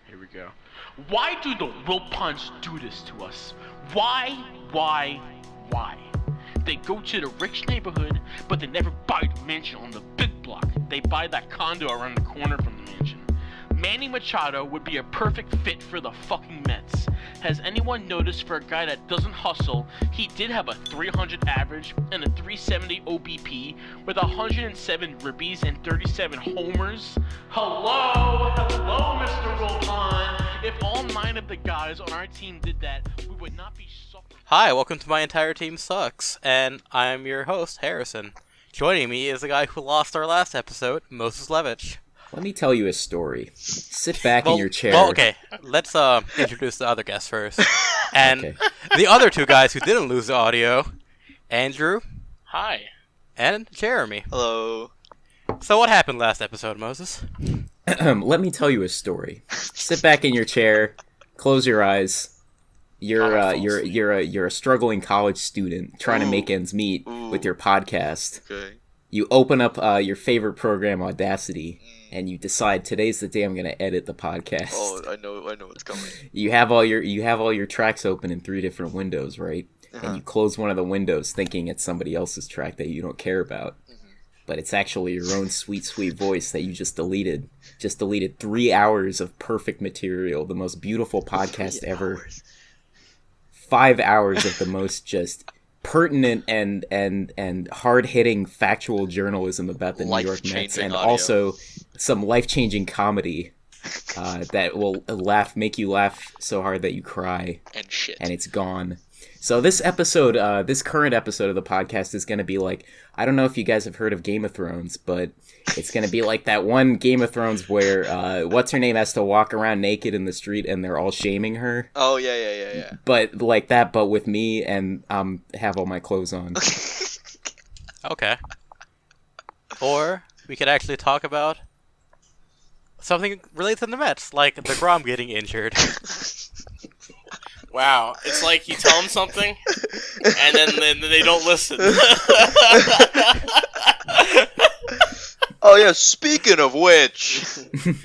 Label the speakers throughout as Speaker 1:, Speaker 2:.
Speaker 1: Here we go. Why do the Wilpons do this to us? Why? They go to the rich neighborhood, but they never buy the mansion on the big block. They buy that condo around the corner from the mansion. Manny Machado would be a perfect fit for the fucking Mets. Has anyone noticed for a guy that doesn't hustle, he did have a 300 average and a 370 OBP with 107 ribbies and 37 homers? Hello, Mr. Wilpon. If all 9 of the guys on our team did that, we would not be suffering.
Speaker 2: Hi, welcome to My Entire Team Sucks, and I'm your host, Harrison. Joining me is the guy who lost our last episode, Moses Levitch.
Speaker 3: Let me tell you a story. Sit back in your chair.
Speaker 2: Well, okay. Let's introduce the other guest first. And the other 2 guys who didn't lose the audio, Andrew.
Speaker 1: Hi.
Speaker 2: And Jeremy.
Speaker 4: Hello.
Speaker 2: So what happened last episode, Moses?
Speaker 3: Let me tell you a story. Sit back in your chair. Close your eyes. You're a struggling college student trying to make ends meet with your podcast.
Speaker 4: Okay.
Speaker 3: You open up your favorite program, Audacity, and you decide today's the day I'm going to edit the podcast.
Speaker 4: Oh, I know what's coming.
Speaker 3: You have all your tracks open in 3 different windows, right? Uh-huh. And you close one of the windows thinking it's somebody else's track that you don't care about. Mm-hmm. But it's actually your own sweet voice that you just deleted. Just deleted 3 hours of perfect material, the most beautiful podcast ever. 5 hours of the most just pertinent and hard-hitting factual journalism about the New York Mets, and
Speaker 4: audio.
Speaker 3: Also some life-changing comedy that will make you laugh so hard that you cry.
Speaker 4: And shit.
Speaker 3: And it's gone. So this episode, this current episode of the podcast is going to be like, I don't know if you guys have heard of Game of Thrones, but it's going to be like that one Game of Thrones where what's-her-name has to walk around naked in the street and they're all shaming her.
Speaker 4: Oh, yeah.
Speaker 3: But like that, but with me, and have all my clothes on.
Speaker 2: Okay. Or we could actually talk about something related to the Mets, like the Grom getting injured.
Speaker 1: Wow, it's like you tell them something, and then they don't listen.
Speaker 4: Oh yeah, speaking of which,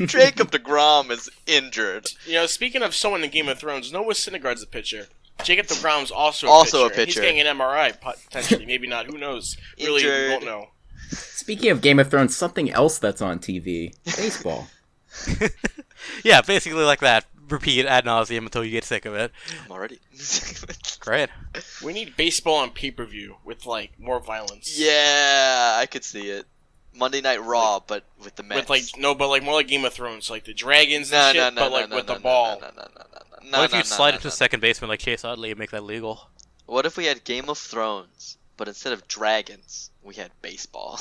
Speaker 4: Jacob deGrom is injured.
Speaker 1: You know, speaking of someone in Game of Thrones, Noah Syndergaard's a pitcher. Jacob deGrom's also a pitcher. He's getting an MRI, potentially. Maybe not. Who knows? Really,
Speaker 4: Injured.
Speaker 1: we won't know.
Speaker 3: Speaking of Game of Thrones, something else that's on TV. Baseball.
Speaker 2: Yeah, basically like that. Repeat ad nauseum until you get sick of it.
Speaker 4: I'm already.
Speaker 2: Great.
Speaker 1: We need baseball on pay-per-view with, like, more violence.
Speaker 4: Yeah, I could see it. Monday Night Raw, but with the Mets.
Speaker 1: But more like Game of Thrones, like the dragons and shit, but with the ball.
Speaker 2: What if you slide into second baseman like Chase Utley and make that legal?
Speaker 4: What if we had Game of Thrones, but instead of dragons, we had baseball?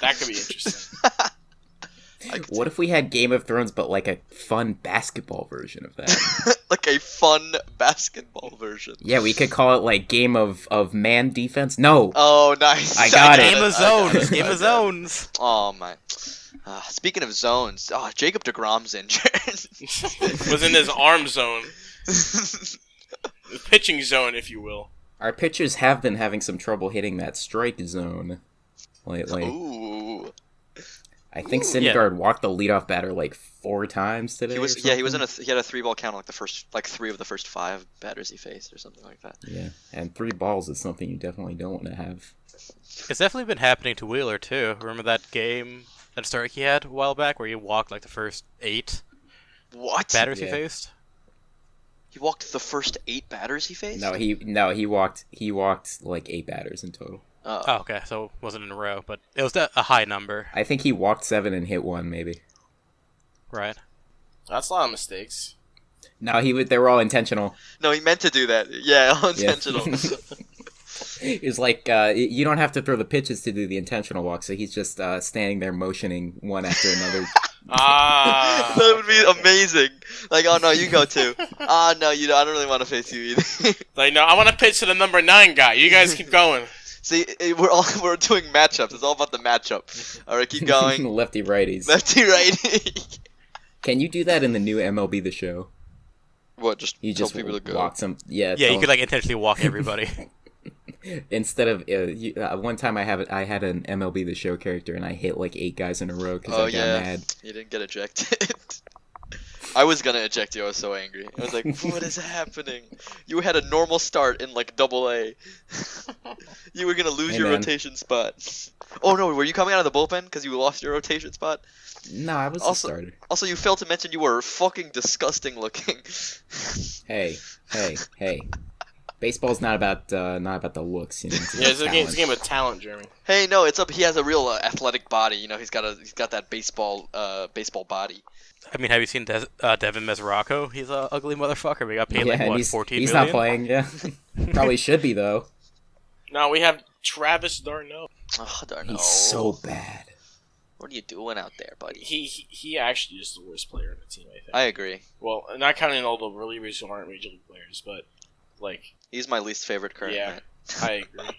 Speaker 1: That could be interesting.
Speaker 3: What if we had Game of Thrones, but like a fun basketball version of that?
Speaker 4: Like a fun basketball version.
Speaker 3: Yeah, we could call it like Game of Man Defense. No.
Speaker 4: Oh, nice.
Speaker 3: I got it.
Speaker 2: Game of Zones. Game of Zones.
Speaker 4: Oh, my. Speaking of zones, Jacob deGrom's injured.
Speaker 1: Was in his arm zone. The pitching zone, if you will.
Speaker 3: Our pitchers have been having some trouble hitting that strike zone lately.
Speaker 4: Ooh.
Speaker 3: I think Syndergaard walked the leadoff batter like 4 times today.
Speaker 4: He had a 3-ball count on like 3 of the first 5 batters he faced or something like that.
Speaker 3: Yeah, and 3 balls is something you definitely don't want to have.
Speaker 2: It's definitely been happening to Wheeler too. Remember that game, that start he had a while back where he walked like the first 8 batters he faced?
Speaker 4: He walked the first 8 batters he faced?
Speaker 3: No, he walked like 8 batters in total.
Speaker 2: Oh, okay, so it wasn't in a row, but it was a high number.
Speaker 3: I think he walked 7 and hit 1, maybe.
Speaker 2: Right.
Speaker 1: That's a lot of mistakes.
Speaker 3: No, they were all intentional.
Speaker 4: No, he meant to do that. Yeah, all intentional.
Speaker 3: It's like, you don't have to throw the pitches to do the intentional walk, so he's just standing there motioning one after another.
Speaker 4: That would be amazing. Like, oh no, you go too. No, I don't really want to face you either.
Speaker 1: Like, no, I want to pitch to the number 9 guy. You guys keep going.
Speaker 4: See, we're doing matchups. It's all about the matchup. All right, keep going.
Speaker 3: Lefty righties.
Speaker 4: Lefty righty.
Speaker 3: Can you do that in the new MLB The Show?
Speaker 4: What? Just
Speaker 3: you
Speaker 4: tell
Speaker 3: just
Speaker 4: people to go.
Speaker 3: walk some. Yeah.
Speaker 2: Yeah, you could like intentionally walk everybody.
Speaker 3: Instead of one time I had an MLB The Show character and I hit like 8 guys in a row because I got mad.
Speaker 4: You didn't get ejected. I was gonna eject you. I was so angry. I was like, "What is happening? You had a normal start in like AA. You were gonna lose your rotation spot." Oh no, were you coming out of the bullpen because you lost your rotation spot?
Speaker 3: No, I was the starter.
Speaker 4: Also, you failed to mention you were fucking disgusting looking.
Speaker 3: Hey. Baseball's not about the looks, you know.
Speaker 1: It's a game of talent, Jeremy.
Speaker 4: Hey, no, it's up. He has a real athletic body. You know, he's got that baseball body.
Speaker 2: I mean, have you seen Devin Mesoraco? He's a ugly motherfucker. We got paid like what, 14
Speaker 3: he's
Speaker 2: million?
Speaker 3: Not playing. Yeah, probably should be though.
Speaker 1: No, we have Travis d'Arnaud.
Speaker 4: Oh, d'Arnaud.
Speaker 3: He's so bad.
Speaker 4: What are you doing out there, buddy?
Speaker 1: He actually is the worst player on the team, I think.
Speaker 4: I agree.
Speaker 1: Well, not counting all the relievers who aren't major league players, but like
Speaker 4: he's my least favorite current.
Speaker 1: Yeah, I agree.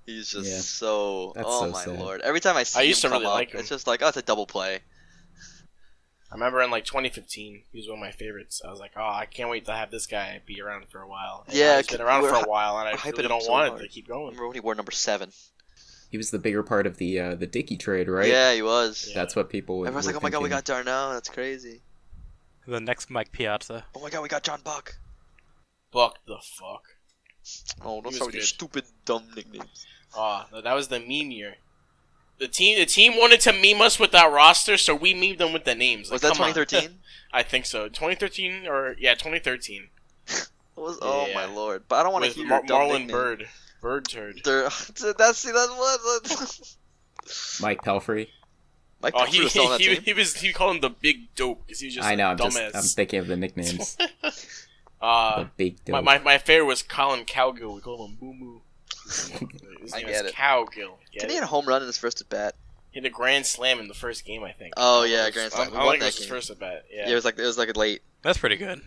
Speaker 4: He's just so.
Speaker 3: That's
Speaker 4: oh
Speaker 3: so
Speaker 4: my
Speaker 3: sad.
Speaker 4: Lord! Every time I see him
Speaker 1: used to
Speaker 4: come
Speaker 1: really
Speaker 4: up,
Speaker 1: like him.
Speaker 4: it's just like, oh, it's a double play.
Speaker 1: I remember in like 2015, he was one of my favorites. I was like, oh, I can't wait to have this guy be around for a while. And
Speaker 4: Yeah,
Speaker 1: he's been around for a while, and I really don't want it to keep going.
Speaker 4: Remember when he wore number 7?
Speaker 3: He was the bigger part of the Dickey trade, right?
Speaker 4: Yeah, he was.
Speaker 1: Yeah.
Speaker 3: That's what people.
Speaker 4: Everyone's like, oh my god, we got d'Arnaud. That's crazy.
Speaker 2: The next Mike Piazza.
Speaker 4: Oh my god, we got John Buck.
Speaker 1: Buck the fuck.
Speaker 4: Oh, don't
Speaker 1: He
Speaker 4: start
Speaker 1: was
Speaker 4: with your
Speaker 1: good.
Speaker 4: stupid, dumb nicknames.
Speaker 1: That was the meme year. The team wanted to meme us with our roster, so we memed them with the names.
Speaker 4: Was
Speaker 1: Like,
Speaker 4: that
Speaker 1: come on.
Speaker 4: 2013?
Speaker 1: I think so. 2013 or 2013.
Speaker 4: Oh my Lord! But I don't want to
Speaker 1: With
Speaker 4: hear your dumb
Speaker 1: Marlon
Speaker 4: nickname.
Speaker 1: Bird turd.
Speaker 4: That's what.
Speaker 3: Mike Pelfrey.
Speaker 4: Mike
Speaker 1: Oh,
Speaker 4: Pelfrey was still on that team.
Speaker 1: he called him the big dope because he was just
Speaker 3: I know.
Speaker 1: a
Speaker 3: I'm
Speaker 1: dumbass.
Speaker 3: thinking of the nicknames.
Speaker 1: Uh,
Speaker 3: The big dope.
Speaker 1: my favorite was Colin Cowgill. We called him Moo Moo. His
Speaker 4: I
Speaker 1: name
Speaker 4: get
Speaker 1: is
Speaker 4: it.
Speaker 1: Cowgill.
Speaker 4: Didn't he hit a home run in his first at bat?
Speaker 1: He hit a grand slam in the first game, I think.
Speaker 4: Oh yeah, grand slam.
Speaker 1: I
Speaker 4: We
Speaker 1: don't
Speaker 4: won
Speaker 1: think it
Speaker 4: that
Speaker 1: was his
Speaker 4: game.
Speaker 1: first at bat. Yeah.
Speaker 4: Yeah, it was like late.
Speaker 2: That's pretty good.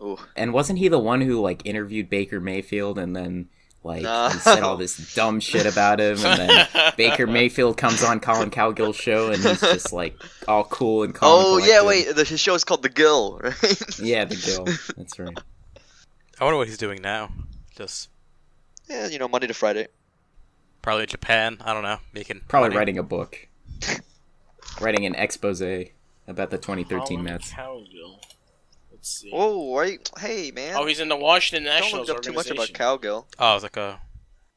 Speaker 4: Ooh.
Speaker 3: And wasn't he the one who like interviewed Baker Mayfield and then like
Speaker 4: No.
Speaker 3: he said all this dumb shit about him and then Baker Mayfield comes on Colin Cowgill's show and he's just like all cool and calm.
Speaker 4: Oh
Speaker 3: and
Speaker 4: yeah,
Speaker 3: collected.
Speaker 4: wait. His show is called The Gill, right?
Speaker 3: Yeah, the Gill. That's right.
Speaker 2: I wonder what he's doing now. Just
Speaker 4: Yeah, you know, Monday to Friday.
Speaker 2: probably in Japan. I don't know. Making
Speaker 3: Probably
Speaker 2: money.
Speaker 3: writing a book. Writing an expose about the 2013
Speaker 1: Colin
Speaker 3: Mets.
Speaker 1: Cowgill. Let's see.
Speaker 4: Whoa, right? Hey, man.
Speaker 1: Oh, he's in the Washington
Speaker 4: Don't
Speaker 1: Nationals
Speaker 4: look up too much
Speaker 1: organization.
Speaker 4: about Cowgill.
Speaker 2: Oh, it's like a.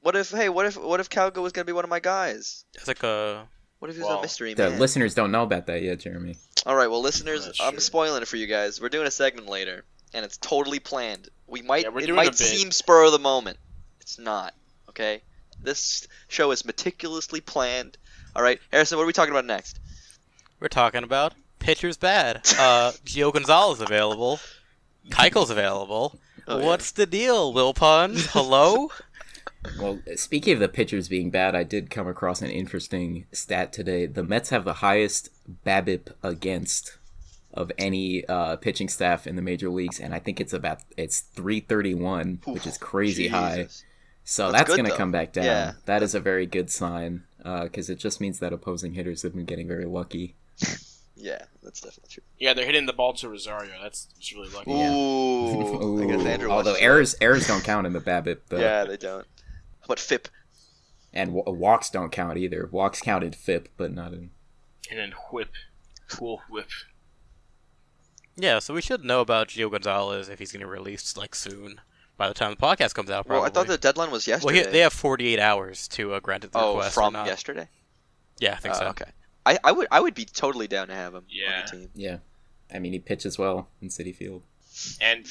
Speaker 4: What if Cowgill was gonna be one of my guys?
Speaker 2: It's like a.
Speaker 4: What if he was
Speaker 1: Well,
Speaker 4: a mystery
Speaker 3: The
Speaker 4: man?
Speaker 3: listeners don't know about that yet, Jeremy.
Speaker 4: All right, well, listeners,
Speaker 1: That's
Speaker 4: I'm
Speaker 1: true.
Speaker 4: spoiling it for you guys. We're doing a segment later, and it's totally planned. We might
Speaker 1: Yeah, we're
Speaker 4: it
Speaker 1: doing a
Speaker 4: might
Speaker 1: bit.
Speaker 4: seem spur of the moment. It's not. Okay, this show is meticulously planned. All right, Harrison, what are we talking about next?
Speaker 2: We're talking about pitchers bad. Gio Gonzalez available. Keuchel's available.
Speaker 4: Oh, yeah.
Speaker 2: What's the deal, Will Pons? Hello?
Speaker 3: Well, speaking of the pitchers being bad, I did come across an interesting stat today. The Mets have the highest BABIP against of any pitching staff in the major leagues, and I think it's 331, which is crazy high.
Speaker 4: Jesus.
Speaker 3: So
Speaker 4: That's
Speaker 3: that's
Speaker 4: good,
Speaker 3: going to
Speaker 4: though.
Speaker 3: come back down.
Speaker 4: Yeah.
Speaker 3: That is a very good sign, because it just means that opposing hitters have been getting very lucky.
Speaker 4: Yeah, that's definitely true.
Speaker 1: Yeah, they're hitting the ball to Rosario. That's just really lucky.
Speaker 3: Yeah.
Speaker 4: Ooh, I guess Andrew
Speaker 3: Although
Speaker 4: watches
Speaker 3: errors don't count in the BABIP, though.
Speaker 4: that. Yeah, they don't. How about FIP?
Speaker 3: And walks don't count either. Walks counted FIP, but not in.
Speaker 1: And then whip. Cool whip.
Speaker 2: Yeah, so we should know about Gio Gonzalez if he's going to release like soon. By the time the podcast comes out, probably.
Speaker 4: Well, I thought the deadline was
Speaker 2: Well,
Speaker 4: yesterday.
Speaker 2: they have 48 hours to grant it the
Speaker 4: oh,
Speaker 2: request. or
Speaker 4: from
Speaker 2: not.
Speaker 4: yesterday?
Speaker 2: Yeah, I think so.
Speaker 4: Okay. I would be totally down to have him
Speaker 1: Yeah.
Speaker 4: on the team.
Speaker 3: Yeah. I mean, he pitches well in Citi Field.
Speaker 1: And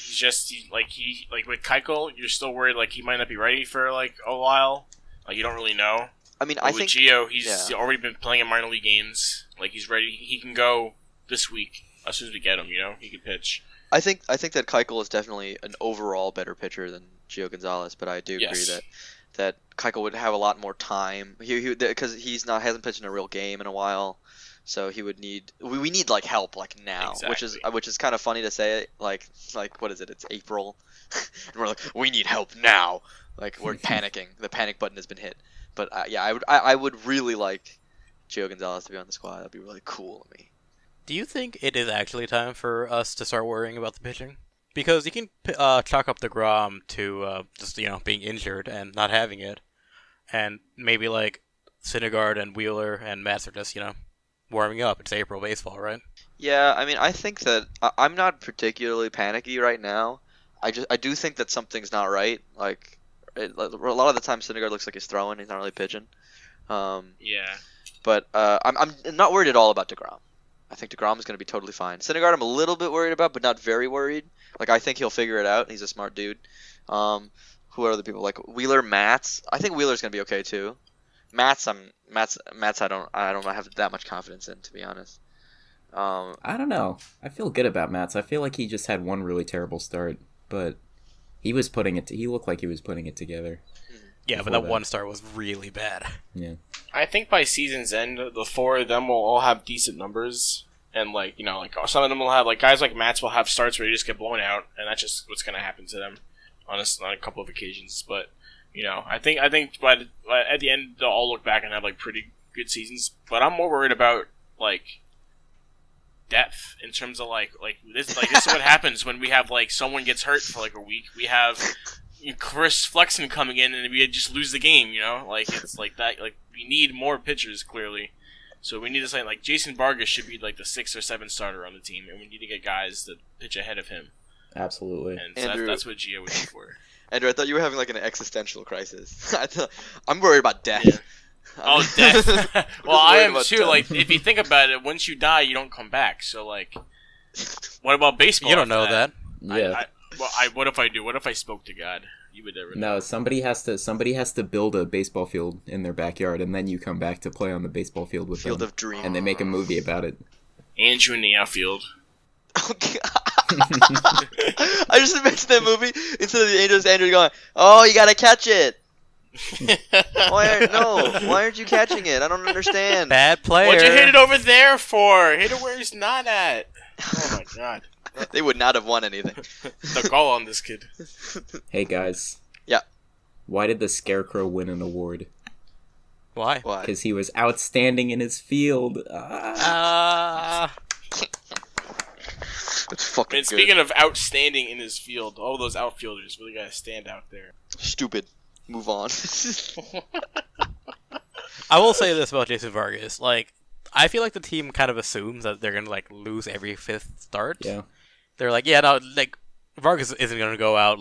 Speaker 1: like with Keuchel, you're still worried like he might not be ready for like a while. Like you don't really know.
Speaker 4: I mean,
Speaker 1: But
Speaker 4: I
Speaker 1: with
Speaker 4: think
Speaker 1: Gio, he's
Speaker 4: yeah.
Speaker 1: already been playing in minor league games. Like he's ready. He can go this week as soon as we get him. You know, he can pitch.
Speaker 4: I think that Keuchel is definitely an overall better pitcher than Gio Gonzalez, but I do
Speaker 1: Yes.
Speaker 4: agree that Keuchel would have a lot more time. Because hasn't pitched in a real game in a while, so he would need we need like help like now,
Speaker 1: Exactly.
Speaker 4: which is kind of funny to say. Like what is it? It's April, and we're like we need help now. Like we're panicking. The panic button has been hit. But yeah, I would really like Gio Gonzalez to be on the squad. That'd be really cool to me.
Speaker 2: Do you think it is actually time for us to start worrying about the pitching? Because you can chalk up DeGrom to just being injured and not having it, and maybe like Syndergaard and Wheeler and Mets are just warming up. It's April baseball, right?
Speaker 4: Yeah, I mean, I think that I'm not particularly panicky right now. I do think that something's not right. Like, a lot of the time, Syndergaard looks like he's throwing. He's not really pitching.
Speaker 1: Yeah.
Speaker 4: But I'm not worried at all about DeGrom. I think DeGrom is going to be totally fine. Syndergaard, I'm a little bit worried about, but not very worried. Like, I think he'll figure it out. He's a smart dude. Who are other people? Like Wheeler, Matz. I think Wheeler's going to be okay too. Matz, I don't have that much confidence in, to be honest.
Speaker 3: I don't know. I feel good about Matz. I feel like he just had one really terrible start, but he looked like he was putting it together.
Speaker 2: Yeah, but that one start was really bad.
Speaker 3: Yeah.
Speaker 1: I think by season's end, the four of them will all have decent numbers, and some of them will have guys like Matz will have starts where you just get blown out, and that's just what's going to happen to them on a couple of occasions. But I think at the end they'll all look back and have pretty good seasons. But I'm more worried about depth in terms of this is what happens when we have someone gets hurt for a week. We have Chris Flexen coming in and we just lose the game. It's like that. We need more pitchers clearly, so we need to say Jason Vargas should be the 6th or 7th starter on the team, and we need to get guys that pitch ahead of him.
Speaker 3: Absolutely.
Speaker 1: And so that's what Gio would do for.
Speaker 4: Andrew, I thought you were having an existential crisis. I'm worried about death. Yeah.
Speaker 1: Oh, death. Well, I am too. Death. If you think about it, once you die, you don't come back. So, what about baseball?
Speaker 2: You don't know that.
Speaker 3: Yeah.
Speaker 1: What if I do? What if I spoke to God? You would never know.
Speaker 3: No, somebody has to build a baseball field in their backyard, and then you come back to play on the baseball field with them.
Speaker 4: Field of Dreams.
Speaker 3: And they make a movie about it.
Speaker 1: Andrew in the outfield.
Speaker 4: Okay. I just imagined that movie instead of the Angels, Andrew going, "Oh, you gotta catch it." Why aren't you catching it? I don't understand.
Speaker 2: Bad player.
Speaker 1: What'd you hit it over there for? Hit it where he's not at. Oh my god.
Speaker 4: They would not have won anything.
Speaker 1: The call on this kid.
Speaker 3: Hey guys.
Speaker 4: Yeah.
Speaker 3: Why did the Scarecrow win an award?
Speaker 2: Why?
Speaker 3: Because he was outstanding in his field.
Speaker 4: It's fucking good.
Speaker 1: Speaking of outstanding in his field, all those outfielders really gotta stand out there.
Speaker 4: Stupid. Move on.
Speaker 2: I will say this about Jason Vargas. I feel like the team kind of assumes that they're gonna lose every 5th start.
Speaker 3: Yeah.
Speaker 2: They're Vargas isn't gonna go out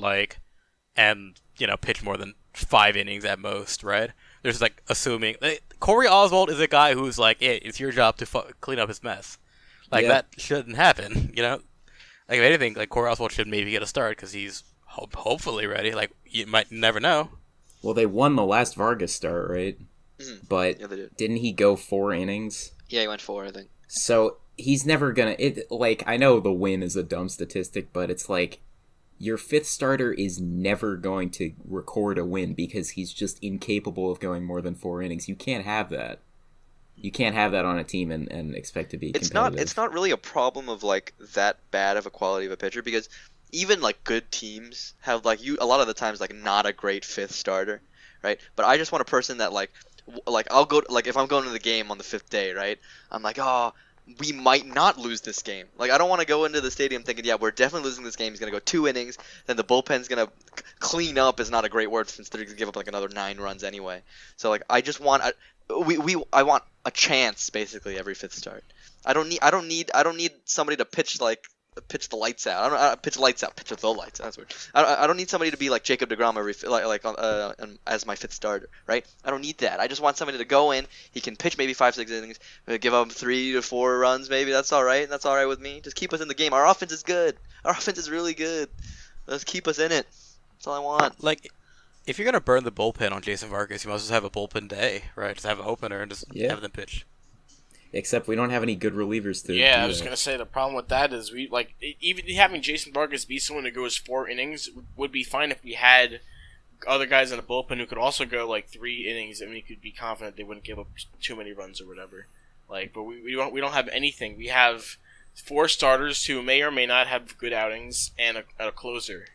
Speaker 2: and pitch more than 5 innings at most, right? They're just assuming Corey Oswald is a guy who's it's your job to clean up his mess. That shouldn't happen, If anything, Corey Oswald should maybe get a start because he's hopefully ready. You might never know.
Speaker 3: Well, they won the last Vargas start, right?
Speaker 4: Mm-hmm.
Speaker 3: But didn't he go 4 innings?
Speaker 4: Yeah, he went 4, I think.
Speaker 3: So he's never gonna. I know the win is a dumb statistic, but it's your 5th starter is never going to record a win because he's just incapable of going more than 4 innings. You can't have that. You can't have that on a team and expect to be competitive.
Speaker 4: It's not really a problem of that bad of a quality of a pitcher because even good teams have a lot of the times not a great 5th starter, right? But I just want a person that I'll go if I'm going to the game on the 5th day, right? I'm oh, we might not lose this game. I don't want to go into the stadium thinking, yeah, we're definitely losing this game. He's gonna go 2 innings, then the bullpen's gonna clean up is not a great word since they're gonna give up another 9 runs anyway. So I just want I want a chance basically every 5th start. I don't need somebody to pitch pitch the lights out. I don't pitch the lights out. Pitch the lights out. That's weird. I don't need somebody to be like Jacob deGrom as my 5th starter, right? I don't need that. I just want somebody to go in. He can pitch maybe 5-6 innings, give up 3 to 4 runs. Maybe that's all right. That's all right with me. Just keep us in the game. Our offense is good. Our offense is really good. Let's keep us in it. That's all I want.
Speaker 2: If you're gonna burn the bullpen on Jason Vargas, you must just have a bullpen day, right? Just have an opener and just have them pitch.
Speaker 3: Except we don't have any good relievers to.
Speaker 1: Yeah, I was gonna say the problem with that is we even having Jason Vargas be someone who goes 4 innings would be fine if we had other guys in the bullpen who could also go 3 innings and we could be confident they wouldn't give up too many runs or whatever. But we don't have anything. We have 4 starters who may or may not have good outings and a closer.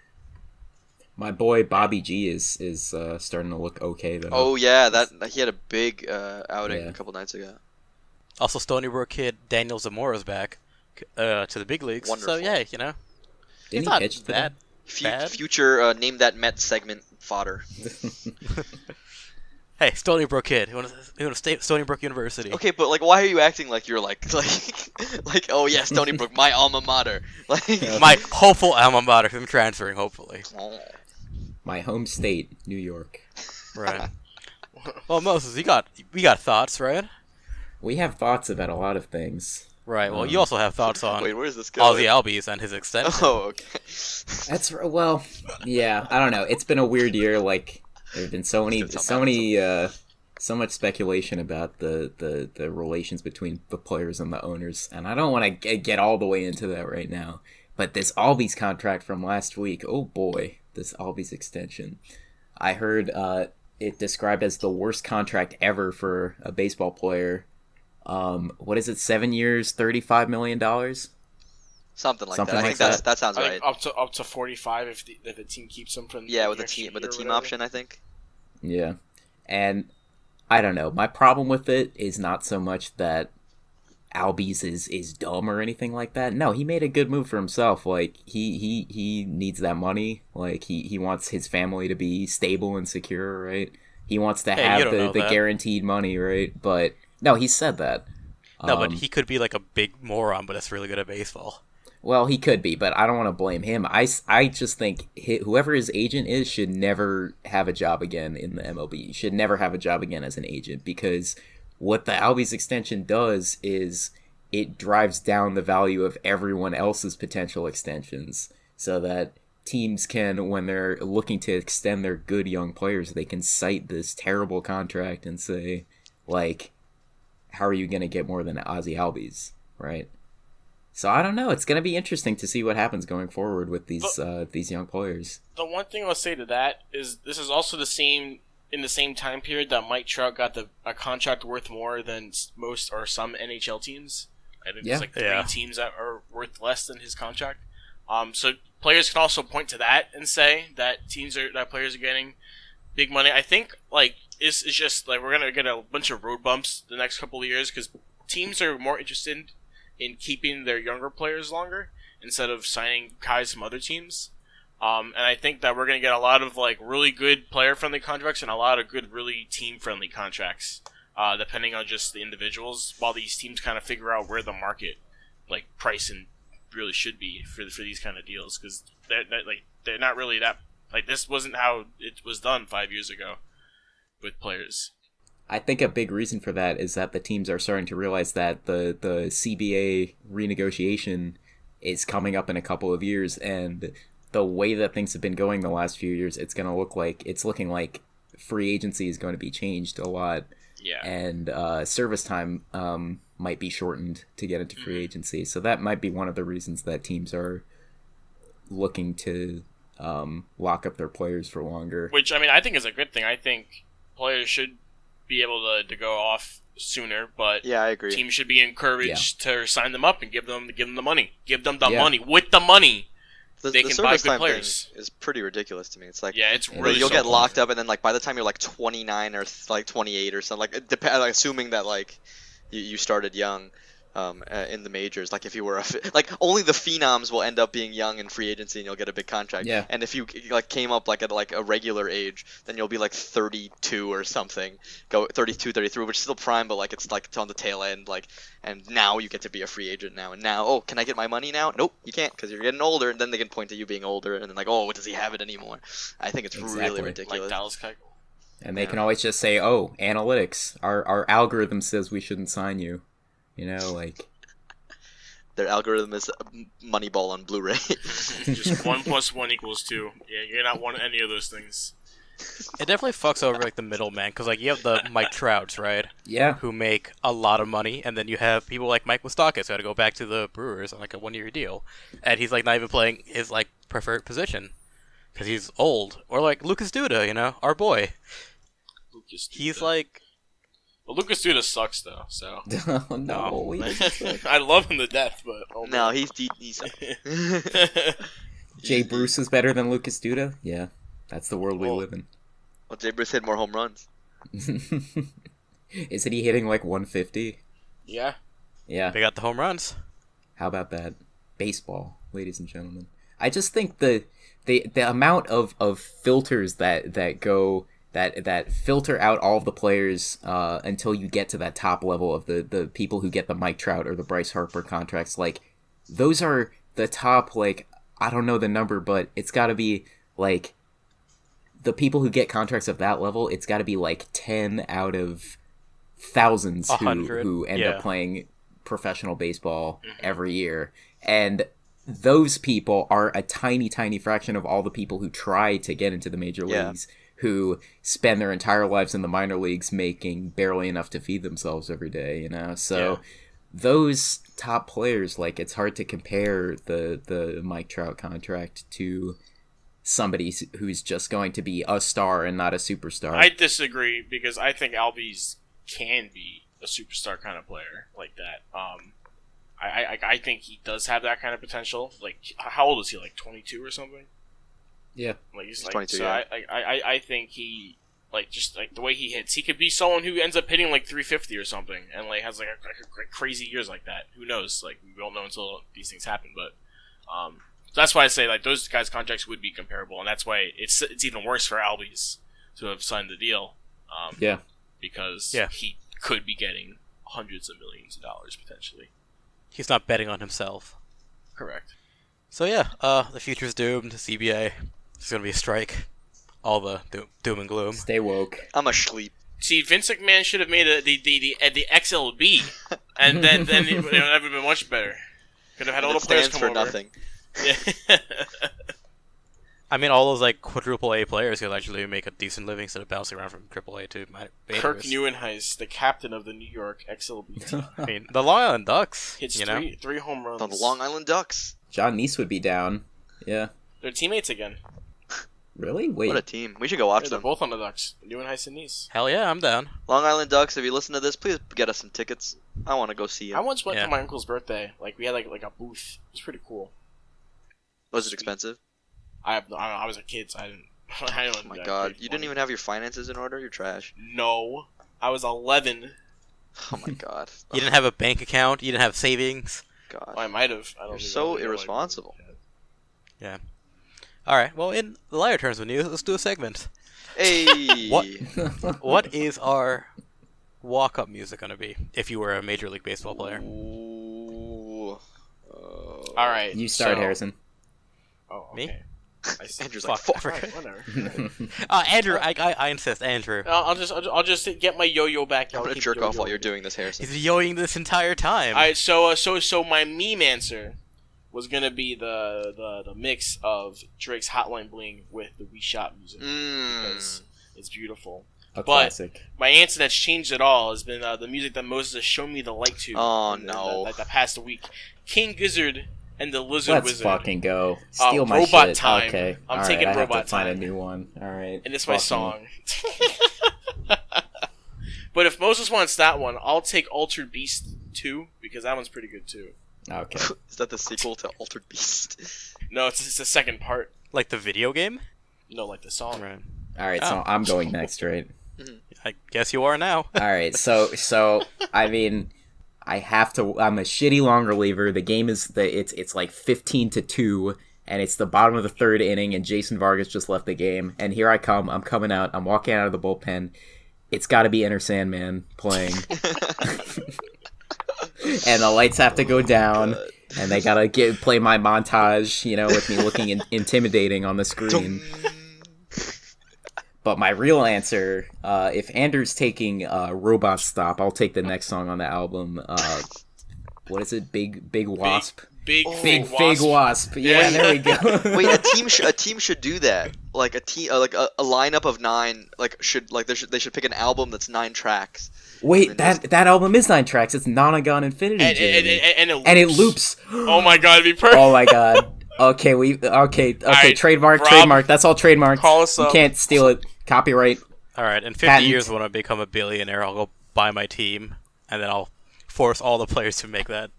Speaker 3: My boy Bobby G is starting to look okay though.
Speaker 4: Oh yeah, that he had a big outing a couple nights ago.
Speaker 2: Also, Stony Brook kid Daniel Zamora's back to the big leagues.
Speaker 4: Wonderful.
Speaker 2: So yeah,
Speaker 3: Didn't he
Speaker 2: not
Speaker 3: pitch today?
Speaker 2: that bad.
Speaker 4: Future name that Met segment fodder.
Speaker 2: Hey, Stony Brook kid. You want to stay at Stony Brook University?
Speaker 4: Okay, but like, why are you acting like you're like oh yeah, Stony Brook, my alma mater. Like
Speaker 2: My hopeful alma mater. I'm transferring, hopefully.
Speaker 3: My home state, New York.
Speaker 2: Right. Well, Moses, we got thoughts, right?
Speaker 3: We have thoughts about a lot of things.
Speaker 2: Right. Well, you also have thoughts on
Speaker 4: Wait, where's this going?
Speaker 2: Ozzy Albies and his extension.
Speaker 4: Oh, okay.
Speaker 3: Well, yeah. I don't know. It's been a weird year. Like there've been so much speculation about the relations between the players and the owners, and I don't want to get all the way into that right now. But this Albies contract from last week, oh boy, this Albies extension. I heard it described as the worst contract ever for a baseball player. What is it? 7 years, $35 million.
Speaker 4: Something like
Speaker 3: Something
Speaker 4: that. I
Speaker 3: like
Speaker 4: think that sounds right.
Speaker 1: Up to 45 if the team keeps him from
Speaker 4: Yeah, with the team option, I think.
Speaker 3: Yeah, and I don't know. My problem with it is not so much that Albies is dumb or anything like that. No, he made a good move for himself. Like he needs that money. Like he wants his family to be stable and secure, right? He wants to have the guaranteed money, right? But no, he said that.
Speaker 2: No, but he could be like a big moron, but that's really good at baseball.
Speaker 3: Well, he could be, but I don't want to blame him. I just think whoever his agent is should never have a job again in the MLB. Should never have a job again as an agent, because what the Albies extension does is it drives down the value of everyone else's potential extensions, so that teams can, when they're looking to extend their good young players, they can cite this terrible contract and say, like, how are you going to get more than Ozzy Albies, right? So I don't know. It's going to be interesting to see what happens going forward with these young players.
Speaker 1: The one thing I'll say to that is this is also the same in the same time period that Mike Trout got a contract worth more than most or some NHL teams. I think there's like three teams that are worth less than his contract. So players can also point to that and say that players are getting big money. I think like it's just like we're gonna get a bunch of road bumps the next couple of years because teams are more interested in keeping their younger players longer instead of signing guys from other teams. And I think that we're going to get a lot of like really good player-friendly contracts and a lot of good, really team-friendly contracts, depending on just the individuals, while these teams kind of figure out where the market, like pricing, really should be for these kind of deals, because they're not really that like this wasn't how it was done 5 years ago with players.
Speaker 3: I think a big reason for that is that the teams are starting to realize that the CBA renegotiation is coming up in a couple of years, and the way that things have been going the last few years, it's looking like free agency is going to be changed a lot.
Speaker 1: Yeah.
Speaker 3: And service time might be shortened to get into free agency. So that might be one of the reasons that teams are looking to lock up their players for longer.
Speaker 1: Which, I mean, I think is a good thing. I think players should be able to go off sooner, but
Speaker 4: yeah, I agree.
Speaker 1: Teams should be encouraged to sign them up and give them the money. Give them the money. With the money, they can buy good players.
Speaker 4: Is pretty ridiculous to me. It's like
Speaker 1: it's really
Speaker 4: you'll get locked up, and then like by the time you're like 29 or like 28 or something, like assuming that like you started young. In the majors, like if you were like only the phenoms will end up being young in free agency and you'll get a big contract.
Speaker 3: Yeah.
Speaker 4: And if you like came up like at like a regular age, then you'll be like 32 or something, go 32, 33, which is still prime, but like it's on the tail end, like, and now you get to be a free agent now. And now, can I get my money now? Nope, you can't because you're getting older. And then they can point to you being older, and then like, does he have it anymore? I think it's really ridiculous.
Speaker 1: Like Dallas Keuchel.
Speaker 3: And they can always just say, analytics, our algorithm says we shouldn't sign you. You know, like
Speaker 4: their algorithm is Moneyball on Blu-ray.
Speaker 1: Just 1 + 1 = 2. Yeah, you're not one any of those things.
Speaker 2: It definitely fucks over like the middleman, because like you have the Mike Trouts, right?
Speaker 3: Yeah.
Speaker 2: Who make a lot of money, and then you have people like Mike Moustakas who had to go back to the Brewers on like a 1-year deal, and he's like not even playing his like preferred position because he's old. Or like Lucas Duda, our boy.
Speaker 1: Lucas Duda.
Speaker 2: He's like.
Speaker 1: Well, Lucas Duda sucks though, so.
Speaker 3: No.
Speaker 1: I love him to death, but
Speaker 4: no, he's
Speaker 3: Jay Bruce is better than Lucas Duda. Yeah, that's the world we live in.
Speaker 4: Well, Jay Bruce hit more home runs.
Speaker 3: Isn't he hitting like 150?
Speaker 1: Yeah.
Speaker 3: Yeah.
Speaker 2: They got the home runs.
Speaker 3: How about that? Baseball, ladies and gentlemen. I just think the amount of filters that go that filter out all of the players until you get to that top level of the people who get the Mike Trout or the Bryce Harper contracts, like those are the top, like, I don't know the number, but it's got to be like the people who get contracts of that level, it's got to be like 10 out of thousands who end up playing professional baseball every year. And those people are a tiny, tiny fraction of all the people who try to get into the major leagues, who spend their entire lives in the minor leagues making barely enough to feed themselves every day, you know? So those top players, like, it's hard to compare the Mike Trout contract to somebody who's just going to be a star and not a superstar.
Speaker 1: I disagree, because I think Albies can be a superstar kind of player like that. I think he does have that kind of potential. Like, how old is he? Like 22 or something?
Speaker 3: Yeah,
Speaker 1: like he's
Speaker 4: 22.
Speaker 1: So
Speaker 4: yeah.
Speaker 1: I think he, like, just like the way he hits, he could be someone who ends up hitting like 350 or something, and like has like a crazy years like that. Who knows? Like, we won't know until these things happen. But so that's why I say, like, those guys' contracts would be comparable, and that's why it's even worse for Albies to have signed the deal. Because he could be getting hundreds of millions of dollars potentially.
Speaker 2: He's not betting on himself.
Speaker 1: Correct.
Speaker 2: So the future's doomed. CBA. There's gonna be a strike. All the doom and gloom.
Speaker 3: Stay woke.
Speaker 4: I'm asleep.
Speaker 1: See, Vince McMahon should have made the XLB, and then it would have been much better. Could have had all the players come
Speaker 4: for
Speaker 1: over.
Speaker 4: nothing.
Speaker 1: Yeah.
Speaker 2: I mean, all those like quadruple A players could actually make a decent living instead of bouncing around from triple A to
Speaker 1: Kirk Neuenhuis, the captain of the New York XLB team,
Speaker 2: I mean, the Long Island Ducks
Speaker 1: hits
Speaker 2: you know?
Speaker 1: three home runs.
Speaker 4: On the Long Island Ducks.
Speaker 3: John Neese would be down. Yeah.
Speaker 1: They're teammates again.
Speaker 3: Really? Wait.
Speaker 4: What a team. We should go watch
Speaker 1: They're
Speaker 4: them.
Speaker 1: both on the Ducks. Neuenhuis and Nice.
Speaker 2: Hell yeah, I'm down.
Speaker 4: Long Island Ducks, if you listen to this, please get us some tickets. I want to go see you.
Speaker 1: I once went to my uncle's birthday. Like, we had like a booth. It was pretty cool.
Speaker 4: Was it expensive?
Speaker 1: I was a kid, so I didn't. I don't.
Speaker 4: Oh my god, you didn't even have your finances in order. You're trash.
Speaker 1: No, I was 11.
Speaker 4: Oh my god.
Speaker 2: You didn't have a bank account. You didn't have savings.
Speaker 4: God.
Speaker 1: I might have.
Speaker 4: You're so irresponsible.
Speaker 2: Yeah. All right. Well, in the lighter terms of news, let's do a segment.
Speaker 4: Hey.
Speaker 2: What is our walk-up music gonna be if you were a Major League Baseball player?
Speaker 4: Ooh.
Speaker 1: All right.
Speaker 3: You start, Harrison.
Speaker 1: Oh, okay.
Speaker 2: Me?
Speaker 4: Andrew's
Speaker 2: Fuck,
Speaker 4: like,
Speaker 2: I
Speaker 4: fuck.
Speaker 2: forgot.
Speaker 1: Whatever.
Speaker 2: Andrew, I insist, Andrew.
Speaker 1: I'll just get my yo-yo back.
Speaker 4: I'm gonna jerk off while you're doing this, Harrison.
Speaker 2: He's yoing this entire time.
Speaker 1: Alright, so my meme answer was gonna be the mix of Drake's Hotline Bling with the We Shot music because it's beautiful.
Speaker 3: A classic.
Speaker 1: My answer that's changed it all has been the music that Moses has shown me the light to.
Speaker 4: Oh no!
Speaker 1: The past week, King Gizzard and the Lizard Wizard.
Speaker 3: Let's fucking go. Steal my
Speaker 1: Robot
Speaker 3: shit.
Speaker 1: Time.
Speaker 3: Okay.
Speaker 1: I'm taking
Speaker 3: I
Speaker 1: Robot
Speaker 3: have to find
Speaker 1: Time.
Speaker 3: a new one. All right.
Speaker 1: And it's my song. But if Moses wants that one, I'll take Altered Beast 2 because that one's pretty good too.
Speaker 3: Okay.
Speaker 4: Is that the sequel to Altered Beast?
Speaker 1: No, it's the second part.
Speaker 2: Like the video game?
Speaker 1: No, like the song.
Speaker 2: Right.
Speaker 3: All right. So I'm going next, right?
Speaker 2: I guess you are now.
Speaker 3: All right. So I mean, I have to. I'm a shitty long reliever. The game is it's like 15-2, and it's the bottom of the third inning, and Jason Vargas just left the game. And here I come. I'm coming out. I'm walking out of the bullpen. It's got to be Enter Sandman playing, and the lights have to go down, and they gotta play my montage, you know, with me looking intimidating on the screen. But my real answer, if Andrew's taking Robot Stop, I'll take the next song on the album. What is it? Big Wasp?
Speaker 1: Big
Speaker 3: Wasp. Yeah, there we go.
Speaker 4: Wait, a team should do that. Like a team, like a lineup of 9. They should pick an album that's 9 tracks.
Speaker 3: Wait, that album is 9 tracks. It's Nonagon Infinity.
Speaker 1: And
Speaker 3: it loops.
Speaker 1: Oh my god, it'd be perfect.
Speaker 3: Oh my god. Okay,
Speaker 1: right,
Speaker 3: trademark.
Speaker 1: Rob,
Speaker 3: That's all trademark.
Speaker 1: call us up.
Speaker 3: You can't steal it. Copyright.
Speaker 2: All right, in 50
Speaker 3: Patent.
Speaker 2: years when I become a billionaire, I'll go buy my team, and then I'll force all the players to make that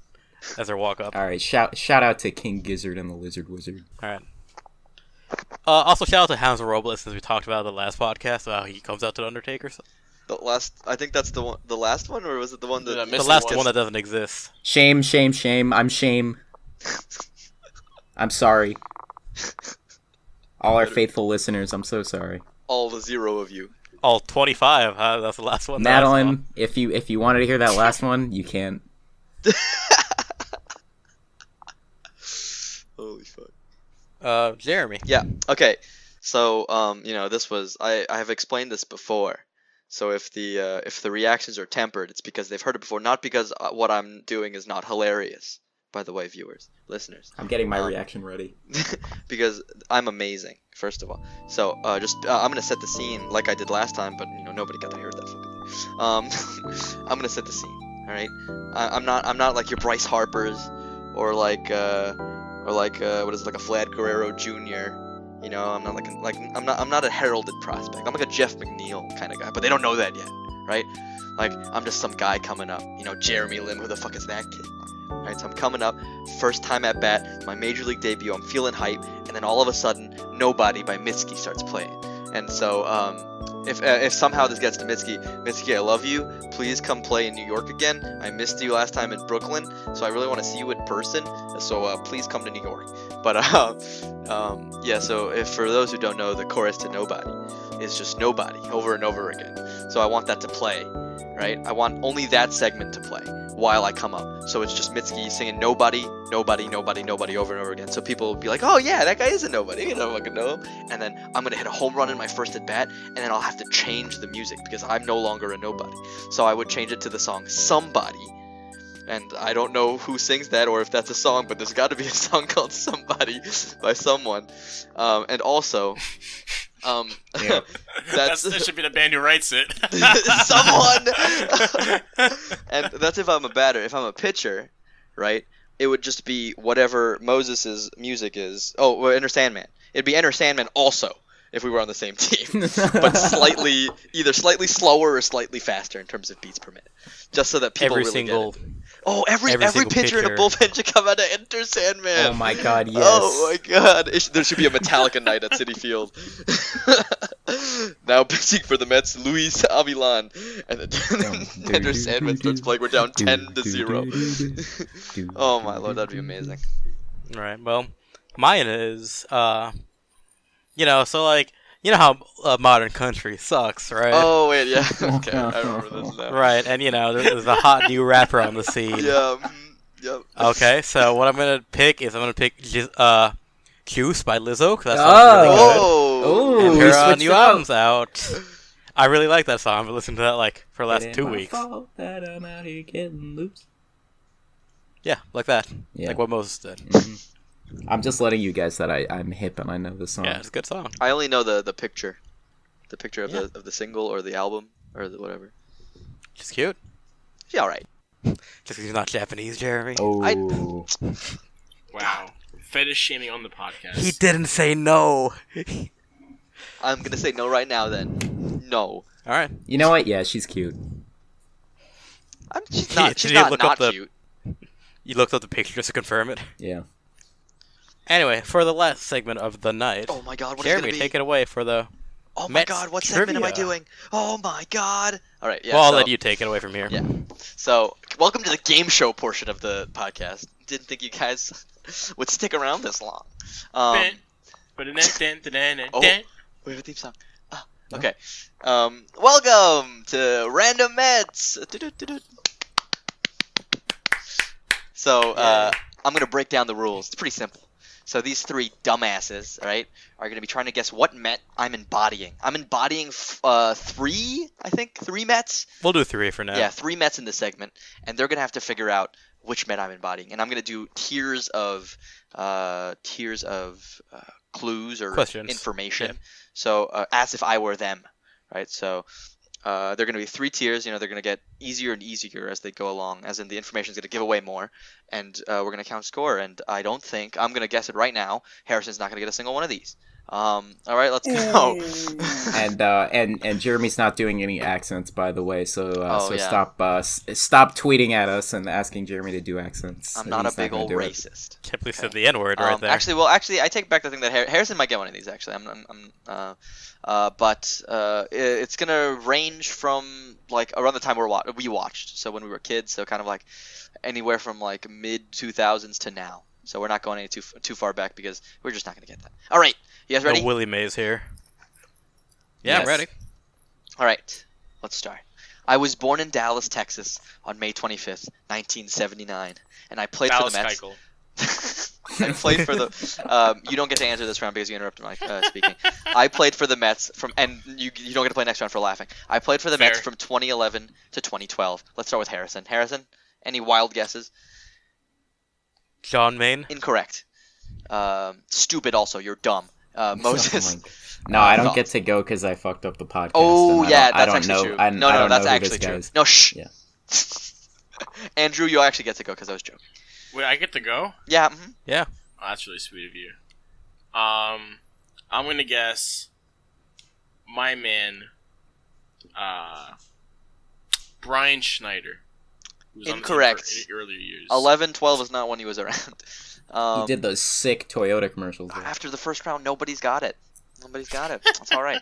Speaker 2: as their walk-up.
Speaker 3: All right, shout out to King Gizzard and the Lizard Wizard.
Speaker 2: All right. Also, shout out to Hans Robles, since we talked about it in the last podcast. He comes out to the Undertaker. So.
Speaker 4: I think that's the one. The last one, or was it the one that?
Speaker 2: The last one that doesn't exist.
Speaker 3: Shame. I'm shame. I'm sorry. All our faithful listeners, I'm so sorry.
Speaker 4: All the 0 of you.
Speaker 2: All 25, huh? That's the last one.
Speaker 3: Madeline, if you wanted to hear that last one, you can.
Speaker 4: Holy fuck.
Speaker 2: Jeremy.
Speaker 4: Yeah. Okay. So, this was I have explained this before. So if the reactions are tempered, it's because they've heard it before, not because what I'm doing is not hilarious. By the way, viewers, listeners.
Speaker 3: I'm getting my reaction ready.
Speaker 4: Because I'm amazing, first of all. So I'm gonna set the scene like I did last time, but nobody got to hear that fucking thing. I'm gonna set the scene. All right. I'm not like your Bryce Harpers or like what is it, like a Vlad Guerrero Jr. I'm not I'm not a heralded prospect. I'm like a Jeff McNeil kind of guy, but they don't know that yet, right? Like I'm just some guy coming up. Jeremy Lin, who the fuck is that kid? Right, so I'm coming up, first time at bat, my major league debut, I'm feeling hype, and then all of a sudden, Nobody by Mitski starts playing. And so, if somehow this gets to Mitski, I love you, please come play in New York again. I missed you last time in Brooklyn, so I really want to see you in person, so please come to New York. But, yeah, so if for those who don't know, the chorus to Nobody is just Nobody, over and over again. So I want that to play, right? I want only that segment to play while I come up. So it's just Mitski singing Nobody, Nobody, Nobody, Nobody over and over again. So people will be like, oh yeah, that guy is a nobody. You don't fucking know him. And then I'm going to hit a home run in my first at bat, and then I'll have to change the music because I'm no longer a nobody. So I would change it to the song Somebody. And I don't know who sings that or if that's a song, but there's got to be a song called Somebody by someone. And also...
Speaker 1: yeah. That should be the band who writes it.
Speaker 4: Someone. And that's if I'm a batter. If I'm a pitcher, right? It would just be whatever Moses's music is. Oh, well, Enter Sandman. It'd be Enter Sandman also if we were on the same team, but either slightly slower or slightly faster in terms of beats per minute, just so that people really get it. Oh, every pitcher in a bullpen should come out to Enter Sandman.
Speaker 3: Oh my god, yes.
Speaker 4: Oh my god. There should be a Metallica night at Citi Field. Now pitching for the Mets, Luis Avilan. And then Enter Sandman starts playing. We're down 10-0. Oh my lord, that'd be amazing.
Speaker 2: Alright, well, mine is, so like, you know how modern country sucks, right?
Speaker 4: Oh, wait, yeah. Okay, I remember this now.
Speaker 2: Right, and there's a hot new rapper on the scene.
Speaker 4: Yeah, yep.
Speaker 2: Okay, so what I'm going to pick is Juice by Lizzo, because that song's really good.
Speaker 3: Oh,
Speaker 2: and her new album's out. I really like that song. I've been listening to that, for the last 2 weeks.
Speaker 3: That I'm out here getting loose.
Speaker 2: Yeah, like that.
Speaker 3: Yeah.
Speaker 2: Like what Moses did.
Speaker 3: Mm-hmm. I'm just letting you guys that I'm hip and I know the song.
Speaker 2: Yeah, it's a good song.
Speaker 4: I only know the picture. The picture of the single or the album or the whatever.
Speaker 2: She's cute.
Speaker 4: She's alright.
Speaker 2: Just because he's not Japanese, Jeremy.
Speaker 3: Oh.
Speaker 1: Wow. Fetish shaming on the podcast.
Speaker 2: He didn't say no.
Speaker 4: I'm gonna say no right now then. No.
Speaker 2: Alright.
Speaker 3: You know what? Yeah, she's cute.
Speaker 4: She's not cute.
Speaker 2: You looked up the picture just to confirm it?
Speaker 3: Yeah.
Speaker 2: Anyway, for the last segment of the night,
Speaker 4: oh my god, what
Speaker 2: Jeremy,
Speaker 4: is it gonna be?
Speaker 2: take it away for the
Speaker 4: Oh my
Speaker 2: Mets
Speaker 4: god, what
Speaker 2: trivia.
Speaker 4: segment am I doing? Oh my god. Alright, yeah.
Speaker 2: Well, I'll let you take it away from here.
Speaker 4: Yeah. So, welcome to the game show portion of the podcast. Didn't think you guys would stick around this long.
Speaker 1: Oh,
Speaker 4: we have a theme song. Okay. Welcome to Random Mets. So, I'm going to break down the rules. It's pretty simple. So these three dumbasses, right, are going to be trying to guess what Met I'm embodying. I'm embodying three Mets.
Speaker 2: We'll do 3 for now.
Speaker 4: Yeah, 3 Mets in this segment, and they're going to have to figure out which Met I'm embodying. And I'm going to do tiers of clues or
Speaker 2: questions.
Speaker 4: Information.
Speaker 2: Yeah.
Speaker 4: So as if I were them, right? So they're going to be 3 tiers. They're going to get easier and easier as they go along, as in the information is going to give away more, and we're going to count score. And I don't think, I'm going to guess it right now, Harrison's not going to get a single one of these. All right, let's go.
Speaker 3: and Jeremy's not doing any accents, by the way. So stop tweeting at us and asking Jeremy to do accents.
Speaker 4: I'm not a big old racist.
Speaker 2: Can't believe said the N-word right there.
Speaker 4: Actually, I take back the thing that Harrison might get one of these. Actually, but it's gonna range from like around the time we watched. So when we were kids, so kind of like anywhere from like mid 2000s to now. So we're not going any too far back because we're just not going to get that. All right. You guys ready?
Speaker 2: No Willie Mays here. Yeah, I'm
Speaker 3: Yes.
Speaker 2: ready.
Speaker 4: All right. Let's start. I was born in Dallas, Texas on May 25th, 1979, and I played
Speaker 1: Dallas
Speaker 4: for the Mets.
Speaker 1: Keuchel.
Speaker 4: I played for the. You don't get to answer this round because you interrupted my speaking. I played for the Mets and you don't get to play next round for laughing. I played for the Mets
Speaker 1: Fair.
Speaker 4: from 2011 to 2012. Let's start with Harrison. Harrison, any wild guesses?
Speaker 2: John Maine.
Speaker 4: Incorrect. Stupid. Also, you're dumb. Moses.
Speaker 3: No, I don't
Speaker 4: thoughts?
Speaker 3: get to go because I fucked up the podcast.
Speaker 4: Oh
Speaker 3: and
Speaker 4: yeah,
Speaker 3: I
Speaker 4: that's
Speaker 3: don't
Speaker 4: actually
Speaker 3: know.
Speaker 4: true.
Speaker 3: I
Speaker 4: No,
Speaker 3: don't
Speaker 4: that's
Speaker 3: know who
Speaker 4: actually
Speaker 3: this
Speaker 4: true.
Speaker 3: guy is.
Speaker 4: No, shh.
Speaker 3: Yeah.
Speaker 4: Andrew, you actually get to go because I was joking.
Speaker 1: Wait, I get to go?
Speaker 4: Yeah.
Speaker 2: Yeah.
Speaker 1: Oh, that's really sweet of you. I'm gonna guess my man, Brian Schneider. Who was on the team
Speaker 4: Incorrect.
Speaker 1: for earlier years.
Speaker 4: 11, 12 is not when he was around.
Speaker 3: He did those sick Toyota commercials. though.
Speaker 4: After the first round, nobody's got it. That's all right.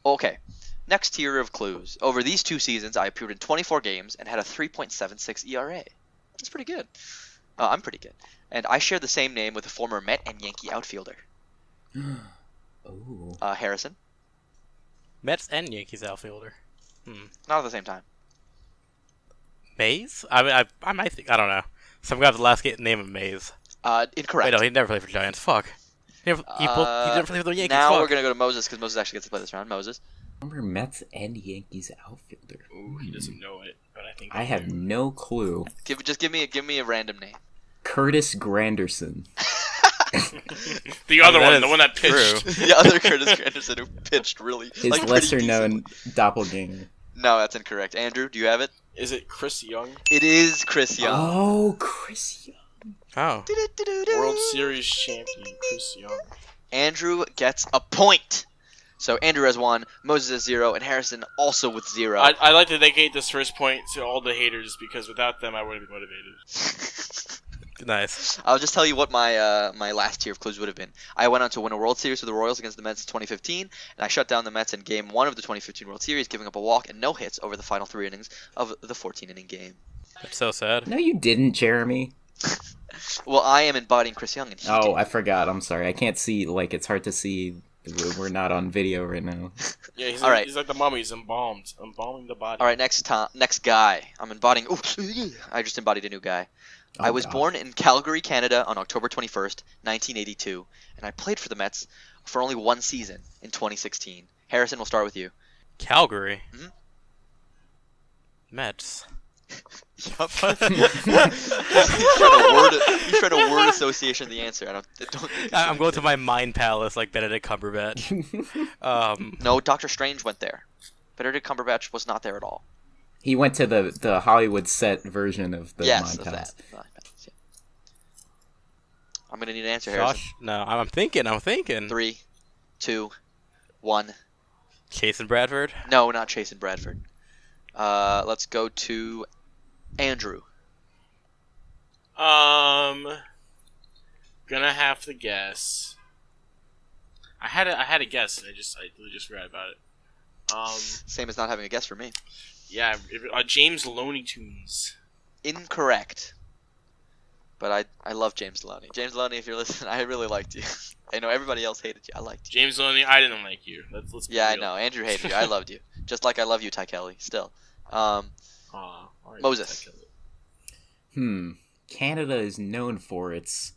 Speaker 4: Okay. Next tier of clues. Over these 2 seasons, I appeared in 24 games and had a 3.76 ERA. That's pretty good. I'm pretty good. And I share the same name with a former Met and Yankee outfielder.
Speaker 3: Oh.
Speaker 4: Harrison.
Speaker 2: Mets and Yankees outfielder.
Speaker 4: Not at the same time.
Speaker 2: Mays? I mean, I might think. I don't know. Some guy with the last name of Mays.
Speaker 4: Incorrect.
Speaker 2: Wait, no, he never played for Giants. Fuck. He never played for the Yankees.
Speaker 4: Now
Speaker 2: Fuck.
Speaker 4: we're going to go to Moses because Moses actually gets to play this round. Moses.
Speaker 3: Remember Mets and Yankees outfielder.
Speaker 1: Ooh, he doesn't know it, but I think
Speaker 3: I have no clue.
Speaker 4: Give me a random name.
Speaker 3: Curtis Granderson.
Speaker 1: the other
Speaker 2: that
Speaker 1: one,
Speaker 2: is
Speaker 1: the one that
Speaker 2: true.
Speaker 1: pitched.
Speaker 4: The other Curtis Granderson who pitched really
Speaker 3: His
Speaker 4: pretty
Speaker 3: lesser-known
Speaker 4: decently.
Speaker 3: doppelganger.
Speaker 4: No, that's incorrect. Andrew, do you have it?
Speaker 1: Is it Chris Young?
Speaker 4: It is Chris Young.
Speaker 3: Oh, Chris Young.
Speaker 2: Oh.
Speaker 1: World Series champion Chris Young.
Speaker 4: Andrew gets a point. So Andrew has 1, Moses has 0, and Harrison also with 0.
Speaker 1: I'd like to dedicate this first point to all the haters because without them I wouldn't be motivated.
Speaker 2: Nice.
Speaker 4: I'll just tell you what my my last tier of clues would have been. I went on to win a World Series with the Royals against the Mets in 2015, and I shut down the Mets in Game 1 of the 2015 World Series, giving up a walk and no hits over the final 3 innings of the 14-inning game.
Speaker 2: That's so sad.
Speaker 3: No, you didn't, Jeremy.
Speaker 4: Well, I am embodying Chris Young, and he
Speaker 3: Oh,
Speaker 4: did.
Speaker 3: I forgot. I'm sorry. I can't see. Like, it's hard to see. We're not on video right now.
Speaker 1: Yeah, he's
Speaker 4: All
Speaker 1: like,
Speaker 4: right.
Speaker 1: he's like the mummy. He's embalming the body.
Speaker 4: All right, next guy. I'm embodying. Ooh, I just embodied a new guy.
Speaker 3: Oh,
Speaker 4: I was
Speaker 3: God.
Speaker 4: born in Calgary, Canada on October 21st, 1982, and I played for the Mets for only 1 season in 2016. Harrison, we'll start with you.
Speaker 2: Calgary.
Speaker 4: Mhm.
Speaker 2: Mets.
Speaker 4: Yup. He's trying to word association the answer. I don't
Speaker 2: I'm going to my mind palace like Benedict Cumberbatch.
Speaker 4: No, Doctor Strange went there. Benedict Cumberbatch was not there at all.
Speaker 3: He went to the Hollywood set version of the
Speaker 4: Yes,
Speaker 3: Mind
Speaker 4: of
Speaker 3: Palace.
Speaker 4: that. Yeah. I'm gonna need an answer, Harrison.
Speaker 2: Josh? No, I'm thinking.
Speaker 4: 3, 2, 1.
Speaker 2: Chase and Bradford?
Speaker 4: No, not Chase and Bradford. Let's go to Andrew.
Speaker 1: Gonna have to guess. I had a guess, and I literally just forgot about it.
Speaker 4: Same as not having a guess for me.
Speaker 1: Yeah, James Loney Tunes.
Speaker 4: Incorrect. But I love James Deloney. James Deloney, if you're listening, I really liked you. I know everybody else hated you. I liked you.
Speaker 1: James Loney, I didn't like you. Let's be
Speaker 4: Yeah, I
Speaker 1: real.
Speaker 4: know. Andrew hated you. I loved you. Just like I love you, Ty Kelly. Still.
Speaker 1: Aw, alright,
Speaker 4: Moses.
Speaker 1: that killed it.
Speaker 3: Canada is known for its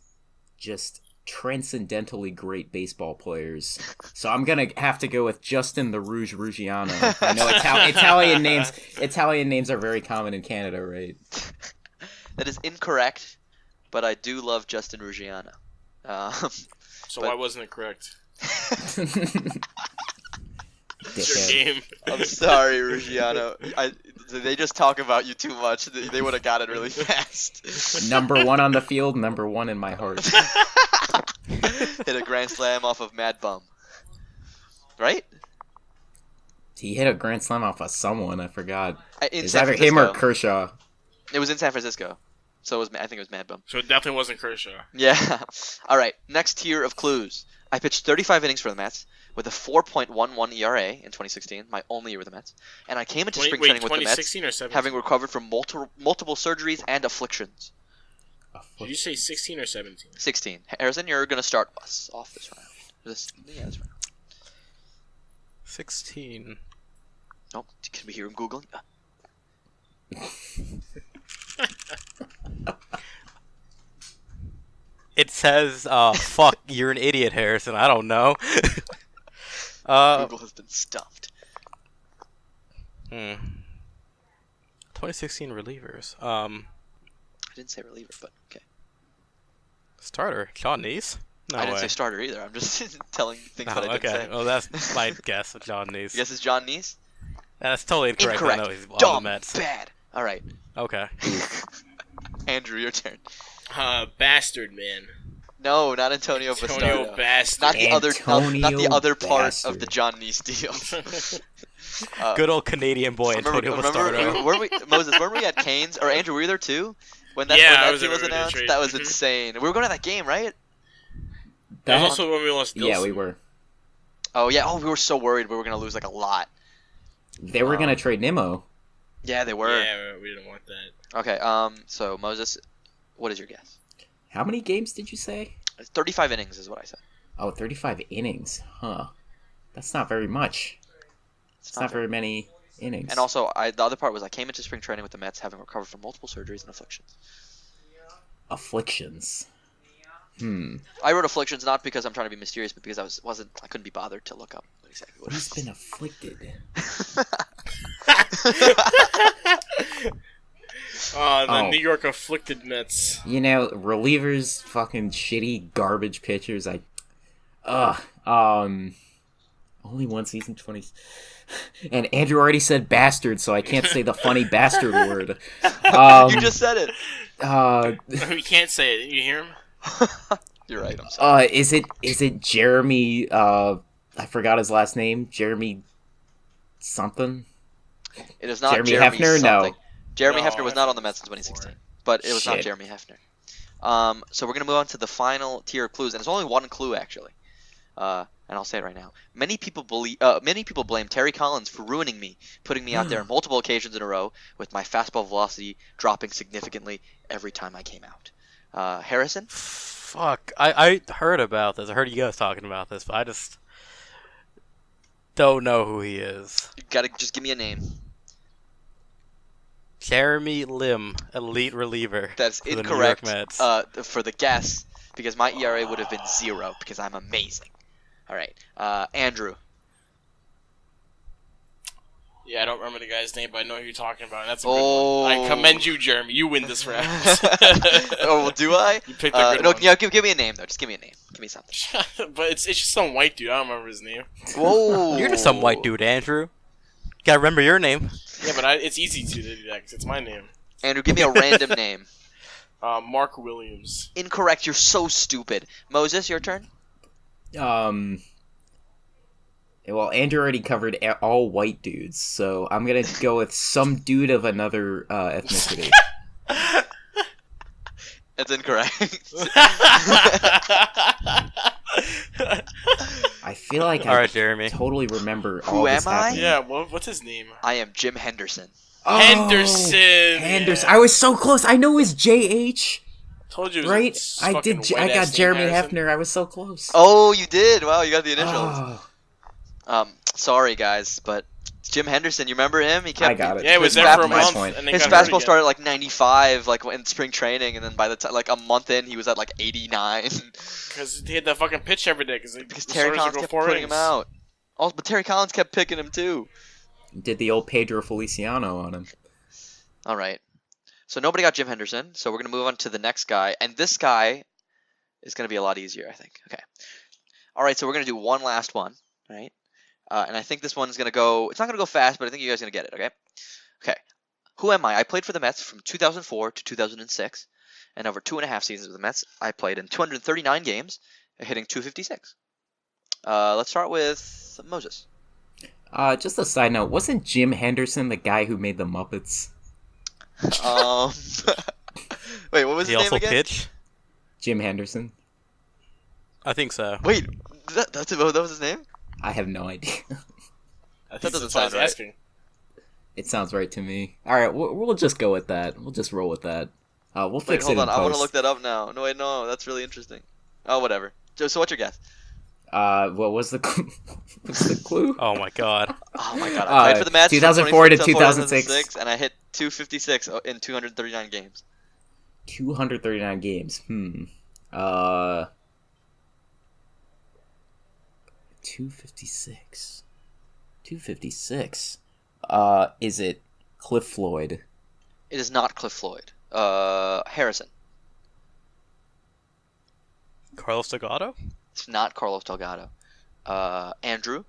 Speaker 3: just transcendentally great baseball players. So I'm gonna have to go with Justin the Rouge Ruggiano. I know Italian names are very common in Canada, right?
Speaker 4: That is incorrect, but I do love Justin Ruggiano.
Speaker 1: So
Speaker 4: But-
Speaker 1: why wasn't it correct? It's
Speaker 3: Dickhead.
Speaker 1: your game.
Speaker 4: I'm sorry, Ruggiano. They just talk about you too much. They would have got it really fast.
Speaker 3: Number 1 on the field, number 1 in my heart.
Speaker 4: Hit a grand slam off of Mad Bum. Right?
Speaker 3: He hit a grand slam off of someone, I forgot.
Speaker 4: In
Speaker 3: It's
Speaker 4: San
Speaker 3: either him or
Speaker 4: Francisco.
Speaker 3: Kershaw.
Speaker 4: It was in San Francisco. So I think it was Mad Bum.
Speaker 1: So it definitely wasn't Kershaw.
Speaker 4: Yeah. All right. Next tier of clues. I pitched 35 innings for the Mets with a 4.11 ERA in 2016, my only year with the Mets. And I came into spring training with the Mets
Speaker 1: 2016 or 17?
Speaker 4: having recovered from multiple surgeries and afflictions.
Speaker 5: Did you say 16 or 17?
Speaker 4: 16. Harrison, you're gonna start us off this round. This round.
Speaker 2: 16.
Speaker 4: Nope. Can we hear him googling?
Speaker 2: It says, fuck, you're an idiot, Harrison. I don't know.
Speaker 4: Google has been stuffed.
Speaker 2: 2016 relievers.
Speaker 4: I didn't say reliever, but okay.
Speaker 2: Starter, John Neese? No
Speaker 4: I didn't
Speaker 2: way.
Speaker 4: say starter either. I'm just telling things that I didn't
Speaker 2: okay.
Speaker 4: say.
Speaker 2: Well, that's my guess of John Neese.
Speaker 4: Your guess is John Neese?
Speaker 2: That's totally incorrect.
Speaker 4: Incorrect.
Speaker 2: I know he's on the
Speaker 4: Dumb.
Speaker 2: Mets.
Speaker 4: Bad. All right.
Speaker 2: Okay.
Speaker 4: Andrew, your turn.
Speaker 5: Bastard, man.
Speaker 4: No, not Antonio
Speaker 5: Antonio
Speaker 4: Bastardo.
Speaker 5: Bastard.
Speaker 4: Not the other, not the other part
Speaker 3: Bastard.
Speaker 4: of the John Neese deal.
Speaker 2: Good old Canadian boy, Antonio Bastardo.
Speaker 4: Moses, weren't we at Canes? Or Andrew, were you there too? When that,
Speaker 5: Yeah, I
Speaker 4: when
Speaker 5: was
Speaker 4: that deal was
Speaker 5: there when
Speaker 4: announced?
Speaker 5: they
Speaker 4: That was
Speaker 5: traded.
Speaker 4: insane. We were going to that game, right?
Speaker 5: That was also when we lost Dilson.
Speaker 3: Yeah, we were.
Speaker 4: Oh, yeah. Oh, we were so worried we were going to lose like a lot.
Speaker 3: They were gonna trade Nimmo.
Speaker 4: Yeah, they were.
Speaker 5: Yeah, we didn't want that.
Speaker 4: Okay, so Moses, what is your guess?
Speaker 3: How many games did you say?
Speaker 4: 35 innings is what I said.
Speaker 3: Oh, 35 innings. Huh. That's not very much. It's not very many innings.
Speaker 4: And also, the other part was I came into spring training with the Mets having recovered from multiple surgeries and afflictions.
Speaker 3: Afflictions.
Speaker 4: I wrote afflictions not because I'm trying to be mysterious, but because I couldn't be bothered to look up exactly what it
Speaker 3: He's
Speaker 4: was.
Speaker 3: been afflicted.
Speaker 5: The New York afflicted Mets.
Speaker 3: You know, relievers, fucking shitty garbage pitchers. Only one season, 20. And Andrew already said bastard, so I can't say the funny bastard word.
Speaker 4: You just said it.
Speaker 5: We can't say it. You hear him?
Speaker 4: You're right. I'm sorry.
Speaker 3: Is it Jeremy? I forgot his last name. Jeremy something.
Speaker 4: It is not
Speaker 3: Jeremy
Speaker 4: Jeremy
Speaker 3: Hefner?
Speaker 4: something.
Speaker 3: No.
Speaker 4: Jeremy
Speaker 5: No,
Speaker 4: Hefner was not on the Mets in 2016, but it was not
Speaker 3: Shit.
Speaker 4: Jeremy Hefner. So we're gonna move on to the final tier of clues, and it's only one clue actually. And I'll say it right now. Many people blame Terry Collins for ruining me, putting me out there on multiple occasions in a row, with my fastball velocity dropping significantly every time I came out. Harrison?
Speaker 2: Fuck. I heard about this. I heard you guys talking about this, but I just don't know who he is.
Speaker 4: You gotta just give me a name.
Speaker 2: Jeremy Lim, elite reliever.
Speaker 4: That's
Speaker 2: for the New
Speaker 4: incorrect.
Speaker 2: York Mets.
Speaker 4: For the guess, because my ERA would have been 0 because I'm amazing. All right, Andrew.
Speaker 5: Yeah, I don't remember the guy's name, but I know who you're talking about. That's a good
Speaker 4: Oh.
Speaker 5: one. I commend you, Jeremy. You win this round.
Speaker 4: Oh, well, do I?
Speaker 5: You picked a good
Speaker 4: no,
Speaker 5: one.
Speaker 4: yeah, give me a name though. Just give me a name. Give me something.
Speaker 5: But it's just some white dude. I don't remember his name.
Speaker 4: Whoa.
Speaker 2: You're just some white dude, Andrew. Gotta remember your name.
Speaker 5: Yeah, but it's easy to do that 'cause it's my name.
Speaker 4: Andrew, give me a random name.
Speaker 5: Mark Williams.
Speaker 4: Incorrect. You're so stupid. Moses, your turn.
Speaker 3: Well, Andrew already covered all white dudes, so I'm gonna go with some dude of another ethnicity.
Speaker 4: That's incorrect.
Speaker 3: I feel like
Speaker 2: All
Speaker 3: I
Speaker 2: right, Jeremy.
Speaker 3: totally remember
Speaker 4: Who
Speaker 3: all this
Speaker 4: am I?
Speaker 3: happening.
Speaker 5: Yeah, what's his name?
Speaker 4: I am Jim Henderson.
Speaker 3: Oh,
Speaker 5: Henderson.
Speaker 3: Henderson.
Speaker 5: Yeah.
Speaker 3: I was so close. I know his JH.
Speaker 5: Told you. It was
Speaker 3: Right?
Speaker 5: a
Speaker 3: I
Speaker 5: fucking
Speaker 3: did. I
Speaker 5: white-ass
Speaker 3: got
Speaker 5: name,
Speaker 3: Jeremy
Speaker 5: Harrison.
Speaker 3: Hefner. I was so close.
Speaker 4: Oh, you did. Wow, you got the initials.
Speaker 3: Oh,
Speaker 4: Sorry guys, but Jim Henderson. You remember him? He kept.
Speaker 3: I got it.
Speaker 5: Yeah, he was
Speaker 4: His
Speaker 5: there for a
Speaker 3: my
Speaker 5: month,
Speaker 3: point.
Speaker 5: and then
Speaker 4: His
Speaker 5: got hurt
Speaker 4: fastball
Speaker 5: again.
Speaker 4: started at like 95, like in spring training, and then by the time, like a month in, he was at like 89
Speaker 5: Because he had that fucking pitch every day.
Speaker 4: because Terry Collins kept putting him out. Also, but Terry Collins kept picking him too.
Speaker 3: Did the old Pedro Feliciano on him.
Speaker 4: All right. So nobody got Jim Henderson. So we're gonna move on to the next guy, and this guy is gonna be a lot easier, I think. Okay. All right. So we're gonna do one last one, right? And I think this one's gonna go. It's not gonna go fast, but I think you guys are gonna get it. Okay. Okay. Who am I? I played for the Mets from 2004 to 2006, and over 2.5 seasons with the Mets, I played in 239 games, hitting 256. Let's start with Moses.
Speaker 3: Just a side note, wasn't Jim Henderson the guy who made the Muppets?
Speaker 4: Wait, what was
Speaker 2: He
Speaker 4: his name
Speaker 2: also
Speaker 4: again?
Speaker 2: pitch?
Speaker 3: Jim Henderson?
Speaker 2: I think so.
Speaker 4: Wait, that was his name?
Speaker 3: I have no idea.
Speaker 5: I
Speaker 4: That
Speaker 5: think
Speaker 4: doesn't
Speaker 5: that's what I was
Speaker 4: sound right.
Speaker 5: asking.
Speaker 3: It sounds right to me. Alright, we'll just go with that. We'll just roll with that. We'll
Speaker 4: Wait,
Speaker 3: fix
Speaker 4: hold
Speaker 3: it
Speaker 4: on.
Speaker 3: in
Speaker 4: I want to
Speaker 3: post.
Speaker 4: look that up now. No, wait, no. That's really interesting. Oh, whatever. So what's your guess?
Speaker 3: What was the what's the clue?
Speaker 2: Oh my god.
Speaker 4: Oh my god, I played for the Mets
Speaker 3: 2004 to
Speaker 4: 2006, and I hit 256 in 239 games.
Speaker 3: 239 games. 256. 256. Is it Cliff Floyd?
Speaker 4: It is not Cliff Floyd. Harrison.
Speaker 2: Carlos Delgado?
Speaker 4: It's not Carlos Delgado. Andrew.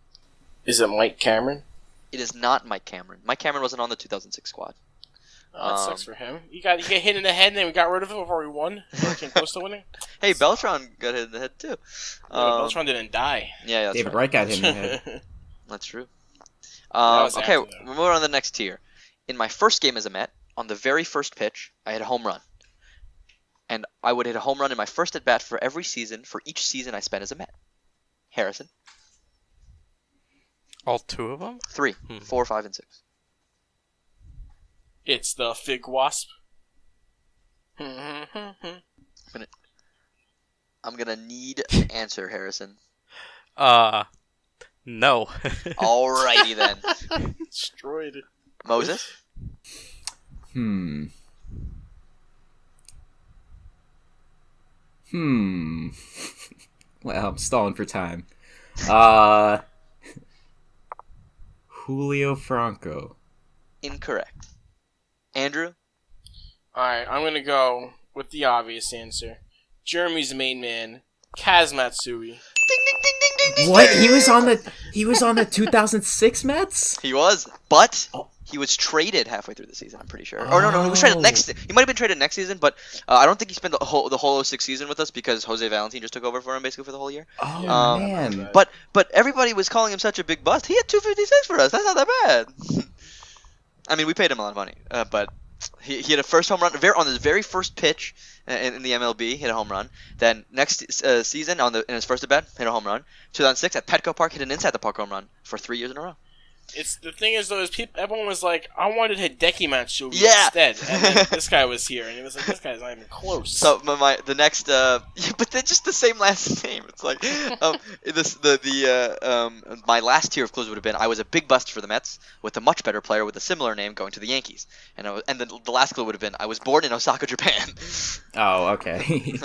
Speaker 5: Is it Mike Cameron?
Speaker 4: It is not Mike Cameron. Mike Cameron wasn't on the 2006 squad.
Speaker 5: Oh, that sucks for him. You get hit in the head, and then we got rid of him before we won. We came close to winning.
Speaker 4: Hey, Beltran got hit in the head too.
Speaker 5: Beltran didn't die.
Speaker 4: Yeah, that's
Speaker 3: David
Speaker 4: right.
Speaker 3: Wright got hit in the head.
Speaker 4: That's true.
Speaker 5: was
Speaker 4: Okay,
Speaker 5: after, though.
Speaker 4: we're moving on to the next tier. In my first game as a Met, on the very first pitch, I hit a home run. And I would hit a home run in my first at bat for every season, for each season I spent as a Met. Harrison.
Speaker 2: All two of them?
Speaker 4: 3, 4, 5, and 6.
Speaker 5: It's the Fig Wasp.
Speaker 4: I'm gonna need an answer, Harrison.
Speaker 2: No.
Speaker 4: Alrighty then.
Speaker 5: Destroyed it.
Speaker 4: Moses?
Speaker 3: Well, I'm stalling for time. Julio Franco.
Speaker 4: Incorrect. Andrew?
Speaker 5: Alright, I'm gonna go with the obvious answer. Jeremy's main man, Kaz Matsui.
Speaker 3: What? He was on the 2006 Mets?
Speaker 4: He was, but he was traded halfway through the season, I'm pretty sure. Or no, he was traded next. He might have been traded next season, but I don't think he spent the whole 06 season with us because Jose Valentin just took over for him basically for the whole year.
Speaker 3: Oh man.
Speaker 4: But everybody was calling him such a big bust. He had 256 for us. That's not that bad. I mean, we paid him a lot of money, but he had a first home run on his very first pitch in the MLB. Hit a home run. Then next season in his first at bat, hit a home run. 2006 at Petco Park, hit an inside the park home run for 3 years in a row.
Speaker 5: It's the thing is though, is everyone was like, I wanted Hideki Matsui
Speaker 4: Yeah.
Speaker 5: instead, and then this guy was here, and it was like, this guy's not even close.
Speaker 4: So the next but they're just the same last name. It's like my last tier of clues would have been I was a big bust for the Mets with a much better player with a similar name going to the Yankees, and the last clue would have been I was born in Osaka, Japan.
Speaker 3: Oh, okay.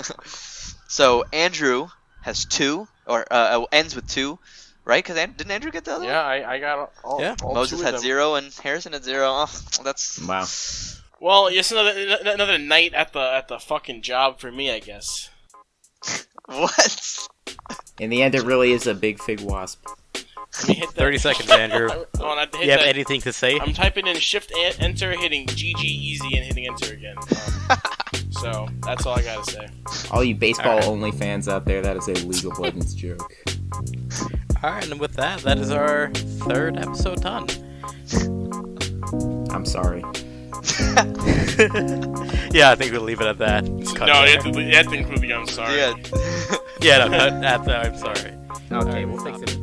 Speaker 4: So Andrew has 2 or ends with 2. Right? Because didn't Andrew get the other one?
Speaker 5: Yeah, I got all.
Speaker 2: Yeah.
Speaker 5: all
Speaker 4: Moses
Speaker 5: two of
Speaker 4: had
Speaker 5: them.
Speaker 4: 0 and Harrison had 0. Oh, that's
Speaker 3: Wow.
Speaker 5: Well, it's another night at the fucking job for me, I guess.
Speaker 4: what?
Speaker 3: In the end, it really is a big fig wasp.
Speaker 5: Let me hit that.
Speaker 2: 30 seconds, Andrew.
Speaker 5: I have to hit
Speaker 2: You have
Speaker 5: that.
Speaker 2: anything to say?
Speaker 5: I'm typing in Shift Enter, hitting GG easy, and hitting Enter again. So that's all I gotta say.
Speaker 3: All you baseball
Speaker 2: Alright.
Speaker 3: only fans out there, that is a League of Legends joke.
Speaker 2: Alright, and with that is our 3rd episode done.
Speaker 3: I'm sorry.
Speaker 2: Yeah, I think we'll leave it at that. Cut
Speaker 5: No,
Speaker 2: there.
Speaker 5: you have to include the I'm sorry.
Speaker 4: Yeah.
Speaker 2: Yeah, no, I'm sorry.
Speaker 3: Okay, we'll fix it.